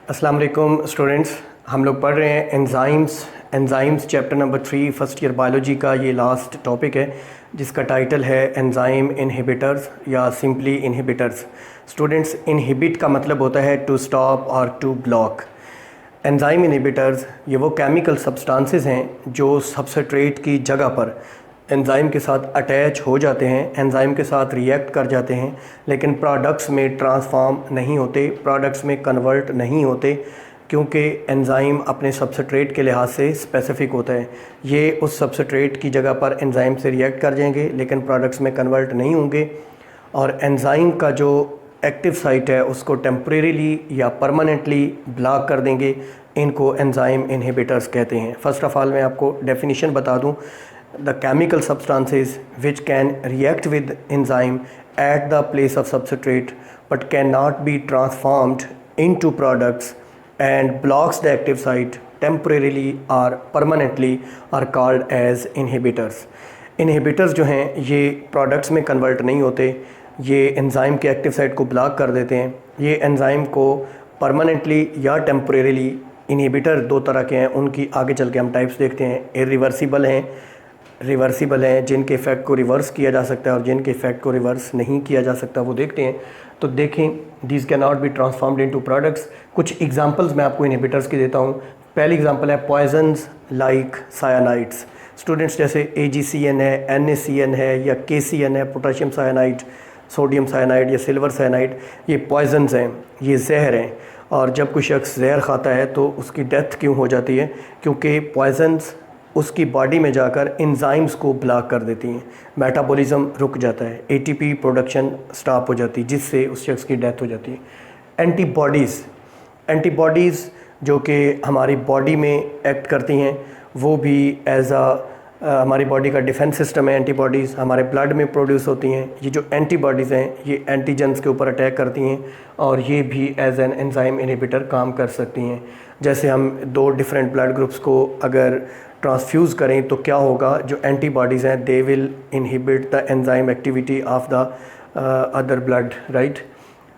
अस्सलाम वालेकुम स्टूडेंट्स, हम लोग पढ़ रहे हैं enzymes chapter number 3 first year biology का ये लास्ट टॉपिक है जिसका टाइटल है एंजाइम इनहिबिटर्स या सिंपली इनहिबिटर्स। स्टूडेंट्स, इनहिबिट का मतलब होता है टू स्टॉप और टू ब्लॉक। एंजाइम इनहिबिटर्स ये वो केमिकल सब्सटेंसेस हैं जो सबस्ट्रेट की जगह पर एंजाइम के साथ अटैच हो जाते हैं, एंजाइम के साथ रिएक्ट कर जाते हैं, लेकिन प्रोडक्ट्स में ट्रांसफॉर्म नहीं होते, प्रोडक्ट्स में कन्वर्ट नहीं होते, क्योंकि एंजाइम अपने सबस्ट्रेट के लिहाज से स्पेसिफ़िक होता है। ये उस सबस्ट्रेट की जगह पर एंजाइम से रिएक्ट कर जाएंगे लेकिन प्रोडक्ट्स में कन्वर्ट नहीं होंगे, और एंजाइम का जो एक्टिव साइट है उसको टेम्परेरीली या परमानेंटली ब्लॉक कर देंगे। इनको एंजाइम इनहिबिटर्स कहते हैं। फ़र्स्ट ऑफ़ ऑल मैं आपको डेफिनेशन बता दूं। The chemical substances which can react with enzyme at the place of substrate but cannot be transformed into products and blocks the active site temporarily or permanently are called as inhibitors. Inhibitors जो हैं ये products में convert नहीं होते, ये enzyme के active site को block कर देते हैं। ये enzyme को permanently या temporarily inhibitor दो तरह के हैं, उनकी आगे चल के हम टाइप्स देखते हैं। irreversible हैं, रिवर्सिबल हैं, जिनके इफ़ेक्ट को रिवर्स किया जा सकता है और जिनके इफ़ेक्ट को रिवर्स नहीं किया जा सकता वो देखते हैं। तो देखें, these can not be transformed into products. कुछ एग्जांपल्स मैं आपको इनहिबिटर्स की देता हूँ। पहली एग्जांपल है पॉइजन्स लाइक सायानाइड्स। स्टूडेंट्स, जैसे AgCN है, NaCN है या KCN है, पोटेशियम सायानाइड, सोडियम सायानाइड या सिल्वर सायानाइड, ये पॉइजन्स हैं, ये जहर हैं। और जब कोई शख्स जहर खाता है तो उसकी डेथ क्यों हो जाती है? क्योंकि पॉइजन्स उसकी बॉडी में जाकर एंजाइम्स को ब्लॉक कर देती हैं, मेटाबॉलिज्म रुक जाता है, ATP प्रोडक्शन स्टॉप हो जाती है, जिससे उस शख्स की डेथ हो जाती है। एंटीबॉडीज़ जो कि हमारी बॉडी में एक्ट करती हैं, वो भी एज हमारी बॉडी का डिफेंस सिस्टम है। एंटीबॉडीज़ हमारे ब्लड में प्रोड्यूस होती हैं। ये जो एंटीबॉडीज़ हैं ये एंटीजन्स के ऊपर अटैक करती हैं और ये भी एज एन एंजाइम इनहिबिटर काम कर सकती हैं। जैसे हम दो डिफरेंट ब्लड ग्रुप्स को अगर ट्रांसफ्यूज़ करें तो क्या होगा, जो एंटीबॉडीज़ हैं they will inhibit the enzyme activity of the other blood, right.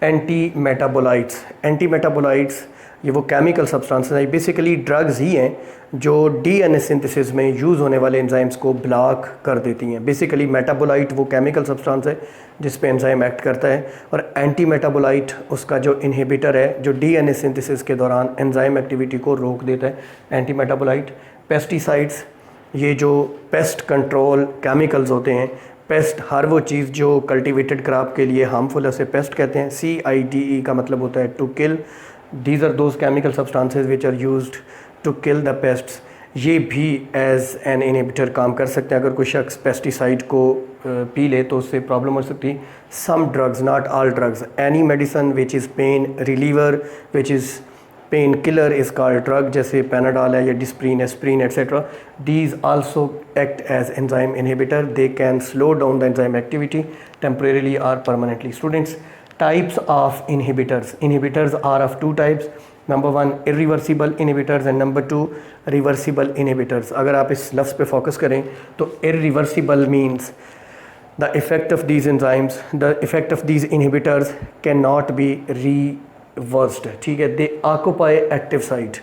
Anti metabolites ये वो केमिकल सब्सटेंसेस हैं, बेसिकली ड्रग्स ही हैं जो DNA सिंथेसिस में यूज़ होने वाले एंजाइम्स को ब्लॉक कर देती हैं। बेसिकली मेटाबोलाइट वो केमिकल सब्सटेंस है जिस पे एंजाइम एक्ट करता है, और एंटी मेटाबोलाइट उसका जो इनहिबिटर है जो DNA सिंथेसिस के दौरान एंजाइम एक्टिविटी को रोक देता है, एंटी मेटाबोलाइट। पेस्टिसाइड्स, ये जो पेस्ट कंट्रोल केमिकल्स होते हैं, पेस्ट हर वो चीज़ जो कल्टीवेटेड क्रॉप के लिए हार्मफुल है उसे पेस्ट कहते हैं। CIDE का मतलब होता है to kill. These are those chemical substances which are used to kill the pests. ये भी एज एन इनहिबिटर काम कर सकते हैं। अगर कोई शख्स पेस्टिसाइड को पी ले तो उससे प्रॉब्लम हो सकती है। Some drugs, not all drugs, any medicine which is pain reliever, which is pain killer is called drug, जैसे पैनाडॉल है या Disprin, aspirin etcetera. These also act as enzyme inhibitor. They can slow down the enzyme activity temporarily और permanently. Students, types of inhibitors are of two types. Number 1 irreversible inhibitors and number 2 reversible inhibitors. अगर आप इस लफ्ज़ पे focus करें तो irreversible means the effect of these enzymes, the effect of these inhibitors can not be reversed, ठीक है। दे occupy active site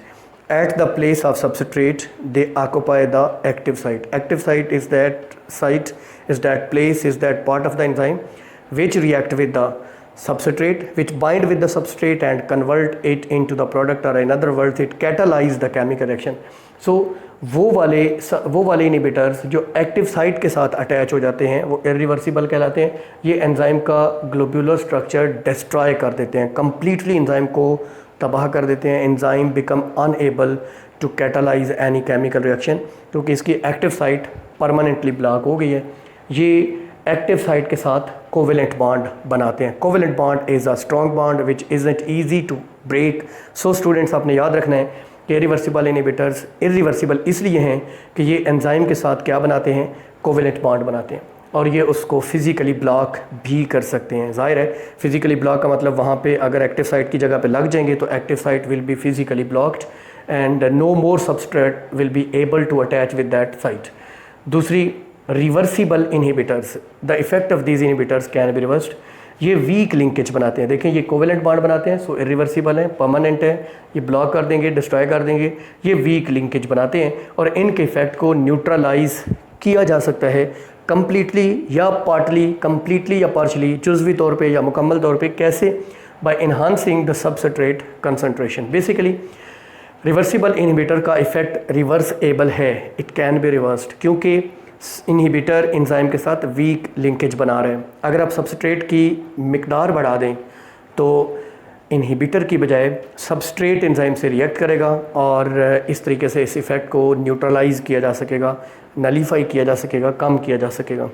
at the place of substrate, they occupy the active site. Active site is that site, is that place, is that part of the enzyme which react with the substrate, which bind with the substrate and convert it into the product, or in other words it catalyze the chemical reaction. So वो वाले inhibitors जो active site के साथ अटैच हो जाते हैं वो इरिवर्सिबल कहलाते हैं। ये एंजाइम का ग्लोब्यूलर स्ट्रक्चर डिस्ट्रॉय कर देते हैं, कम्प्लीटली एंजाइम को तबाह कर देते हैं। Enzyme become unable to catalyze any chemical reaction क्योंकि इसकी एक्टिव साइट परमानेंटली ब्लॉक हो गई है। ये एक्टिव साइट के साथ कोवेलेंट बॉन्ड बनाते हैं। Covalent bond is a strong bond which isn't easy to break. So students, आपने याद रखना है कि इरिवर्सिबल इनहिबिटर्स इरिवर्सिबल इसलिए हैं कि ये एंजाइम के साथ क्या बनाते हैं, कोवेलेंट बॉन्ड बनाते हैं, और ये उसको फिज़िकली ब्लॉक भी कर सकते हैं। ज़ाहिर है फिज़िकली ब्लॉक का मतलब वहाँ पे अगर एक्टिव साइट की जगह पे लग जाएंगे तो active site will be physically blocked and no more substrate will be able to attach with that site. दूसरी, reversible inhibitors, the effect of these inhibitors can be reversed. ये वीक लिंकेज बनाते हैं। देखें ये कोवेलेंट बॉन्ड बनाते हैं, सो irreversible है, permanent है, ये ब्लॉक कर देंगे, डिस्ट्रॉय कर देंगे। ये वीक लिंकेज बनाते हैं और इनके इफेक्ट को न्यूट्रलाइज किया जा सकता है कम्प्लीटली या पार्टली, कम्प्लीटली या पार्शली, जुज़वी तौर पे या मुकम्मल तौर पे। कैसे? By enhancing the substrate concentration. Basically reversible inhibitor का इफ़ेक्ट रिवर्सएबल है, इट कैन बी रिवर्स्ड, क्योंकि इनहिबिटर एंजाइम के साथ वीक लिंकेज बना रहे हैं। अगर आप सबस्ट्रेट की मिकदार बढ़ा दें तो इनहिबिटर की बजाय सबस्ट्रेट एंजाइम से रिएक्ट करेगा और इस तरीके से इस इफ़ेक्ट को न्यूट्रलाइज किया जा सकेगा, नलीफाई किया जा सकेगा, कम किया जा सकेगा।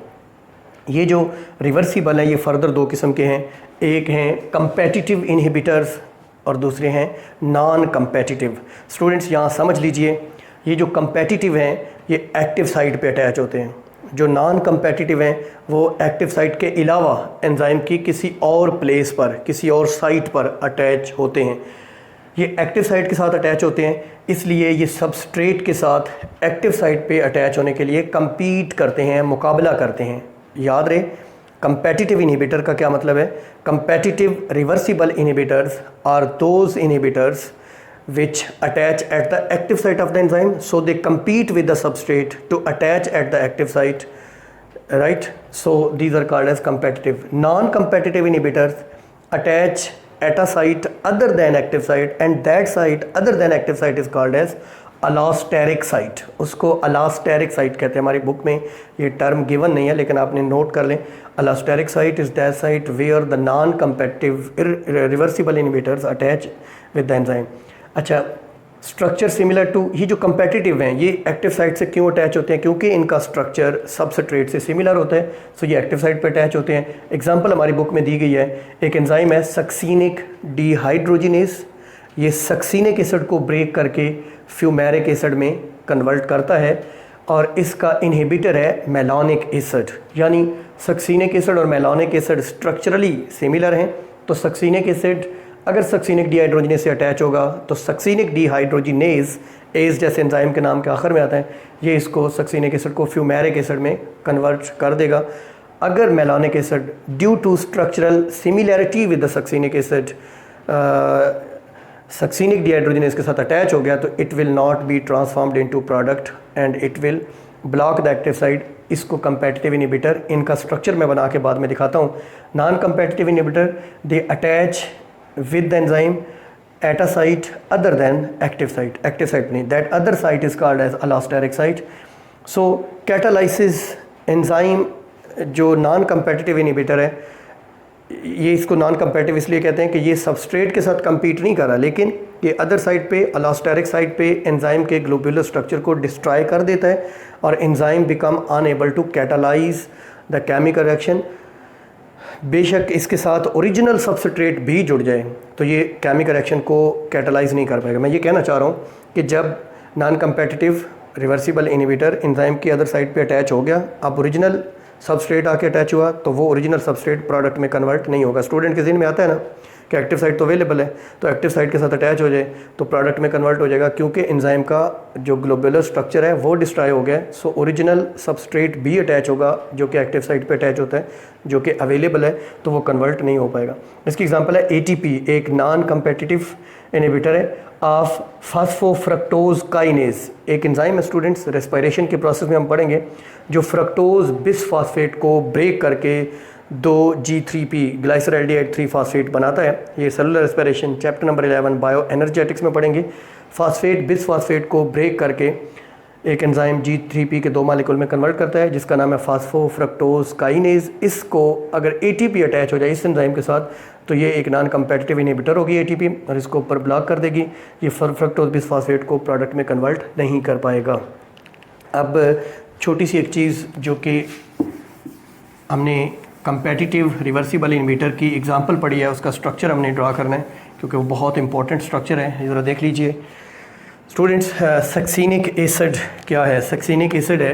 ये जो रिवर्सिबल है ये फर्दर दो किस्म के हैं, एक हैं कंपेटिटिव इनहिबिटर्स और दूसरे हैं नॉन कंपेटिटिव। स्टूडेंट्स यहाँ समझ लीजिए, ये जो कंपेटिटिव हैं ये एक्टिव साइट पे अटैच होते हैं, जो नॉन कंपेटिटिव हैं वो एक्टिव साइट के अलावा एंजाइम की किसी और प्लेस पर, किसी और साइट पर अटैच होते हैं। ये एक्टिव साइट के साथ अटैच होते हैं, इसलिए ये सबस्ट्रेट के साथ एक्टिव साइट पे अटैच होने के लिए compete करते हैं, मुकाबला करते हैं। याद रहे कंपेटिटिव इनहिबिटर का क्या मतलब है? Competitive reversible inhibitors are those inhibitors which attach at the active site of the enzyme, so they compete with the substrate to attach at the active site, right? So these are called as competitive. Non-competitive inhibitors attach at a site other than active site, and that site other than active site is called as allosteric site. उसको allosteric site कहते हैं। हमारी book में ये term given नहीं है लेकिन आपने नोट कर लें। allosteric site is that site where the non-competitive reversible inhibitors attach with the enzyme. अच्छा, स्ट्रक्चर सिमिलर टू, ये जो कंपेटिटिव हैं ये एक्टिव साइट से क्यों अटैच होते हैं? क्योंकि इनका स्ट्रक्चर सबस्ट्रेट से सिमिलर होता है, सो ये एक्टिव साइट पे अटैच होते हैं। एग्जांपल हमारी बुक में दी गई है, एक एंजाइम है सक्सीनिक डिहाइड्रोजिनेज, ये सक्सीनिक एसिड को ब्रेक करके फ्यूमेरिक एसिड में कन्वर्ट करता है और इसका इनहिबिटर है मेलानिक एसिड। यानी सक्सीनिक एसिड और मेलानिक एसिड स्ट्रक्चरली सिमिलर हैं, तो सक्सीनिक एसिड अगर सक्सीनिक डिहाइड्रोजिनेज से अटैच होगा तो सक्सीनिक डिहाइड्रोजिनेज, एज जैसे एंजाइम के नाम के आखिर में आता है, ये इसको सक्सीनिक एसिड को फ्यूमेरिक एसिड में कन्वर्ट कर देगा। अगर melanic acid due to structural similarity with the succinic acid succinic dehydrogenase के साथ अटैच हो गया तो it will not be transformed into product and it will block the active site. इसको कंपेटिटिव इनहिबिटर, इनका स्ट्रक्चर मैं बना के बाद में दिखाता हूँ। Non competitive inhibitor they attach with the enzyme at a site other than active site, active site नहीं, that other site is called as allosteric site. So catalysis enzyme जो नॉन कंपेटिटिव इनहिबिटर है, ये इसको non competitive इसलिए कहते हैं कि ये सबस्ट्रेट के साथ compete नहीं कर रहा, लेकिन ये अदर साइट पे, allosteric साइट पे एंजाइम के ग्लोबुलर स्ट्रक्चर को डिस्ट्रॉय कर देता है और enzyme become unable to catalyze the chemical reaction. बेशक इसके साथ ओरिजिनल सबस्ट्रेट भी जुड़ जाए तो ये केमिकल रिएक्शन को कैटालाइज नहीं कर पाएगा। मैं ये कहना चाह रहा हूँ कि जब non competitive reversible inhibitor enzyme की अदर साइड पे अटैच हो गया, अब ओरिजिनल सबस्ट्रेट आके अटैच हुआ तो वो ओरिजिनल सबस्ट्रेट प्रोडक्ट में कन्वर्ट नहीं होगा। स्टूडेंट के ज़हन में आता है ना कि एक्टिव साइट तो अवेलेबल है, तो एक्टिव साइट के साथ अटैच हो जाए तो प्रोडक्ट में कन्वर्ट हो जाएगा, क्योंकि एंजाइम का जो ग्लोबुलर स्ट्रक्चर है वो डिस्ट्रॉय हो गया। सो ओरिजिनल सबस्ट्रेट भी अटैच होगा जो कि एक्टिव साइट पे अटैच होता है, जो कि अवेलेबल है, तो वो कन्वर्ट नहीं हो पाएगा। इसकी एग्जांपल है ATP, एक नॉन कंपेटिटिव इनहिबिटर है ऑफ फास्फोफ्रक्टोज काइनेज। एक एंजाइम है स्टूडेंट्स, रेस्पिरेशन के प्रोसेस में हम पढ़ेंगे, जो फ्रक्टोज बिसफॉस्फेट को ब्रेक करके 2G3P ग्लाइसरल्डिहाइड 3 फास्फेट बनाता है। ये cellular respiration chapter number 11 bio energetics में पढ़ेंगे। फास्फेट बिसफॉस्फेट को ब्रेक करके एक एंजाइम G3P के 2 मालिक्यूल में कन्वर्ट करता है जिसका नाम है फास्फोफ्रक्टोज काइनेज। इसको अगर ATP अटैच हो जाए इस एंजाइम के साथ तो ये एक नॉन कंपेटिटिव इनहिबिटर होगी ATP और इसको ऊपर ब्लॉक कर देगी। ये फ्रक्टोज बिसफॉस्फेट को प्रोडक्ट में कन्वर्ट नहीं कर पाएगा। अब छोटी सी एक चीज़ जो कि हमने कंपेटिटिव रिवर्सिबल इनहिबिटर की एग्जांपल पढ़ी है, उसका स्ट्रक्चर हमने ड्रा करना है क्योंकि वो बहुत इंपॉर्टेंट स्ट्रक्चर है। ज़रा देख लीजिए स्टूडेंट्स, सक्सीनिक एसिड क्या है? सक्सीनिक एसिड है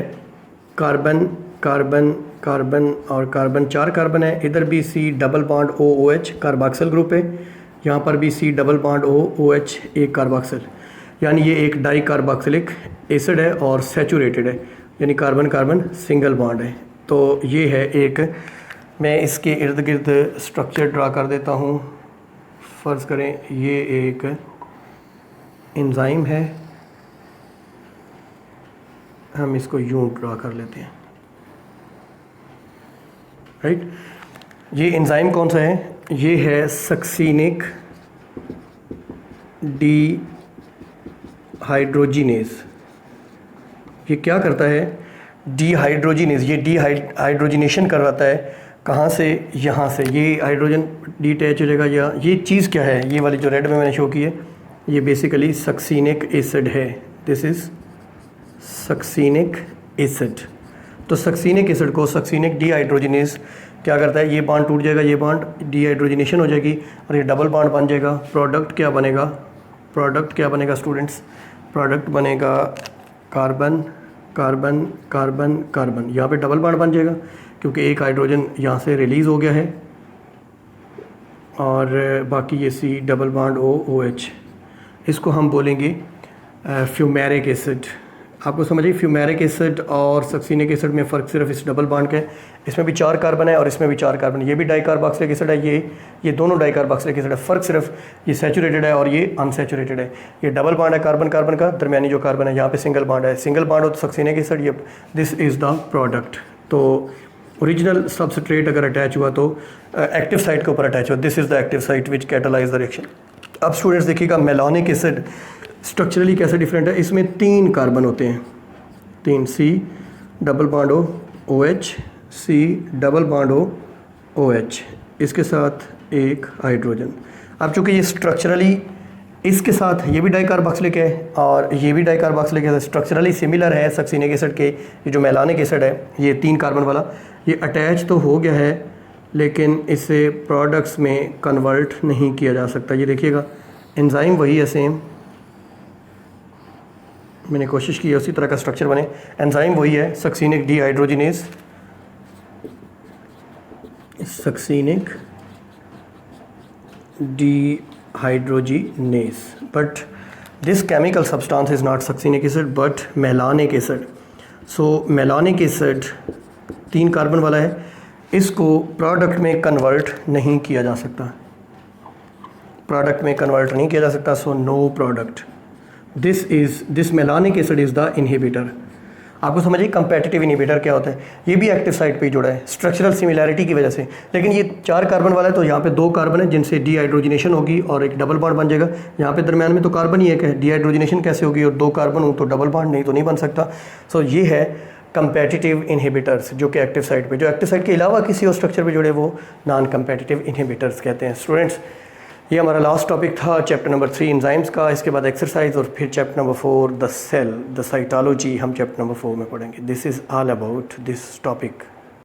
कार्बन कार्बन कार्बन और कार्बन, 4 कार्बन है, इधर भी C double bond OOH carboxyl group है, यहाँ पर भी C डबल बॉन्ड OOH एक कार्बोक्सिल, यानी ये एक डाई कार्बोक्सिलिक एसिड है और सैचुरेटेड है, यानी कार्बन कार्बन सिंगल बॉन्ड है। तो ये है एक मैं इसके इर्द गिर्द स्ट्रक्चर ड्रा कर देता हूँ। फ़र्ज़ करें ये एक एंजाइम है, हम इसको यूं ड्रा कर लेते हैं, राइट। ये एंजाइम कौन सा है? ये है सक्सीनिक डीहाइड्रोजिनेज। ये क्या करता है? डीहाइड्रोजिनेज, ये डीहाइड्रोजिनेशन करवाता है। कहाँ से? यहाँ से। ये हाइड्रोजन डिटैच हो जाएगा। या ये चीज़ क्या है? ये वाली जो रेड में मैंने शो की है, ये बेसिकली सक्सीनिक एसिड है। This is succinic acid. तो सक्सीनिक एसिड को सक्सीनिक डीहाइड्रोजिनेज क्या करता है? ये बॉन्ड टूट जाएगा, ये बॉन्ड डीहाइड्रोजिनेशन हो जाएगी और ये डबल बॉन्ड बन जाएगा। प्रोडक्ट क्या बनेगा? प्रोडक्ट क्या बनेगा स्टूडेंट्स? प्रोडक्ट बनेगा कार्बन कार्बन कार्बन कार्बन। यहाँ पे डबल बॉन्ड बन जाएगा क्योंकि एक हाइड्रोजन यहाँ से रिलीज़ हो गया है और बाकी ये सी डबल बॉन्ड OH। इसको हम बोलेंगे फ्यूमेरिक एसिड। आपको समझिए फ्यूमेरिक एसिड और सक्सीनिक एसिड में फ़र्क सिर्फ इस डबल बॉन्ड का है। इसमें भी 4 कार्बन है और इसमें भी 4 कार्बन है। ये भी डाइकार्बोक्सिलिक एसिड है, ये दोनों डाइकार्बोक्सिलिक एसिड है। फ़र्क सिर्फ ये सैचुरेटेड है और ये अनसैचुरेटेड है। ये डबल बॉन्ड है कार्बन कार्बन का, दरमियानी जो कार्बन है यहाँ पे सिंगल बॉन्ड है। सिंगल बॉन्ड हो तो सक्सीनिक एसिड। ये दिस इज़ द प्रोडक्ट। तो ओरिजिनल सबस्ट्रेट अगर अटैच हुआ तो एक्टिव साइट के ऊपर अटैच हुआ। This is the active site which catalyse the reaction. अब स्टूडेंट्स देखिएगा मेलानिक एसिड स्ट्रक्चरली कैसे डिफरेंट है। इसमें 3 कार्बन होते हैं, 3 C double bond OH, C double bond OH, इसके साथ एक हाइड्रोजन। अब चूँकि ये स्ट्रक्चरली इसके साथ ये भी डाइकार्बोक्सिलिक है और ये भी डाइकार्बोक्सिलिक है, स्ट्रक्चरली सिमिलर है सक्सीनिक एसिड के। ये जो मेलानिक एसिड है ये 3 कार्बन वाला, ये अटैच तो हो गया है लेकिन इसे प्रोडक्ट्स में कन्वर्ट नहीं किया जा सकता। ये देखिएगा एंजाइम वही है सेम, मैंने कोशिश की है उसी तरह का स्ट्रक्चर बने। एंजाइम वही है succinic dehydrogenase, succinic dehydrogenase, but this chemical substance is not succinic acid but malonic acid. So malonic acid 3 carbon वाला है, इसको प्रोडक्ट में कन्वर्ट नहीं किया जा सकता, प्रोडक्ट में कन्वर्ट नहीं किया जा सकता। So no product. This malonic acid is the inhibitor. आपको समझिए कंपेटिटिव इनहिबिटर क्या होता है। ये भी एक्टिव साइट पे ही जुड़ा है स्ट्रक्चरल सिमिलैरिटी की वजह से, लेकिन ये 4 कार्बन वाला है तो यहाँ पे 2 कार्बन है जिनसे डीहाइड्रोजिनेशन होगी और एक डबल बॉन्ड बन जाएगा। यहाँ पे दरम्यान में तो कार्बन ही एक है, डीहाइड्रोजिनेशन कैसे होगी? और 2 कार्बन हो तो डबल बॉन्ड, नहीं तो नहीं बन सकता। सो ये है कंपेटिटिव इनहिबिटर्स जो कि एक्टिव साइट पे, जो एक्टिव साइट के अलावा किसी और स्ट्रक्चर पे जुड़े वो नॉन कंपेटिटिव इनहिबिटर्स कहते हैं। स्टूडेंट्स ये हमारा लास्ट टॉपिक था चैप्टर नंबर 3 एंजाइम्स का। इसके बाद एक्सरसाइज और फिर chapter number 4 the cell the cytology हम चैप्टर नंबर 4 में पढ़ेंगे। This is all about this topic.